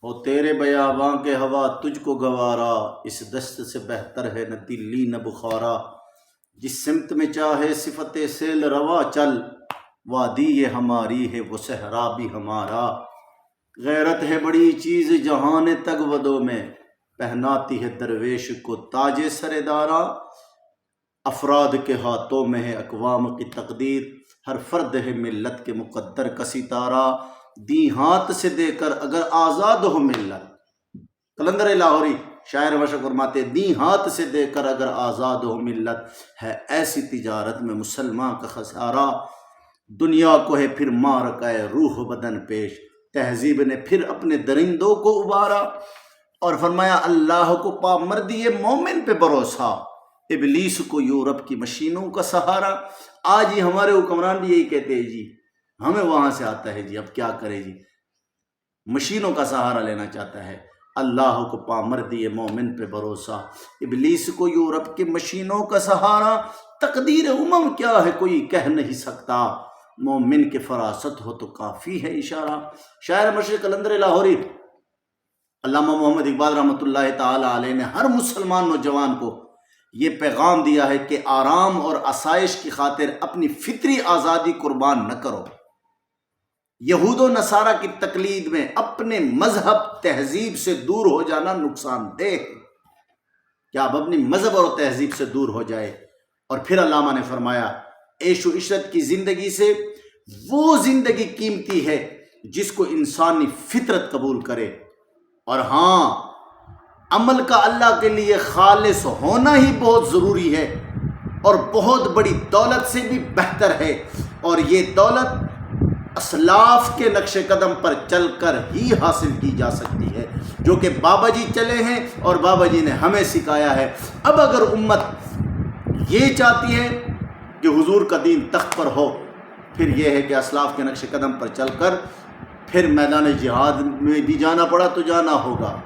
ہو تیرے بیاباں کے ہوا تجھ کو گوارا، اس دشت سے بہتر ہے نہ دلی نہ بخارا، جس سمت میں چاہے صفت سیل روا چل، وادی یہ ہماری ہے وہ صحرا بھی ہمارا، غیرت ہے بڑی چیز جہان تگودوں میں، پہناتی ہے درویش کو تاج سر دارا، افراد کے ہاتھوں میں ہے اقوام کی تقدیر، ہر فرد ہے ملت کے مقدر کا ستارہ، دی ہاتھ سے دے کر اگر آزاد ہو ملت، قلندر لاہوری شاعر مشق فرماتے دی ہاتھ سے دے کر اگر آزاد ہو ملت، ہے ایسی تجارت میں مسلمان کا خسارہ، دنیا کو ہے پھر معرکہ روح بدن پیش، تہذیب نے پھر اپنے درندوں کو ابارا، اور فرمایا اللہ کو پا مردی مومن پہ بھروسہ، ابلیس کو یورپ کی مشینوں کا سہارا۔ آج ہی ہمارے حکمران بھی یہی کہتے ہیں جی ہمیں وہاں سے آتا ہے جی، اب کیا کرے جی، مشینوں کا سہارا لینا چاہتا ہے۔ اللہ کو پامردی مومن پہ بھروسہ، ابلیس کو یورپ کے مشینوں کا سہارا، تقدیر امم کیا ہے کوئی کہہ نہیں سکتا، مومن کے فراست ہو تو کافی ہے اشارہ۔ شاعر مشرق قلندر لاہوری علامہ محمد اقبال رحمۃ اللہ تعالی علیہ نے ہر مسلمان نوجوان کو یہ پیغام دیا ہے کہ آرام اور آسائش کی خاطر اپنی فطری آزادی قربان نہ کرو، یہود و نصارہ کی تقلید میں اپنے مذہب تہذیب سے دور ہو جانا نقصان دہ ہے، کہ آپ اپنی مذہب اور تہذیب سے دور ہو جائے۔ اور پھر علامہ نے فرمایا عیش و عشرت کی زندگی سے وہ زندگی قیمتی ہے جس کو انسانی فطرت قبول کرے، اور ہاں عمل کا اللہ کے لیے خالص ہونا ہی بہت ضروری ہے، اور بہت بڑی دولت سے بھی بہتر ہے، اور یہ دولت اسلاف کے نقش قدم پر چل کر ہی حاصل کی جا سکتی ہے، جو کہ بابا جی چلے ہیں اور بابا جی نے ہمیں سکھایا ہے۔ اب اگر امت یہ چاہتی ہے کہ حضور کا دین تخت پر ہو، پھر یہ ہے کہ اسلاف کے نقش قدم پر چل کر پھر میدان جہاد میں بھی جانا پڑا تو جانا ہوگا،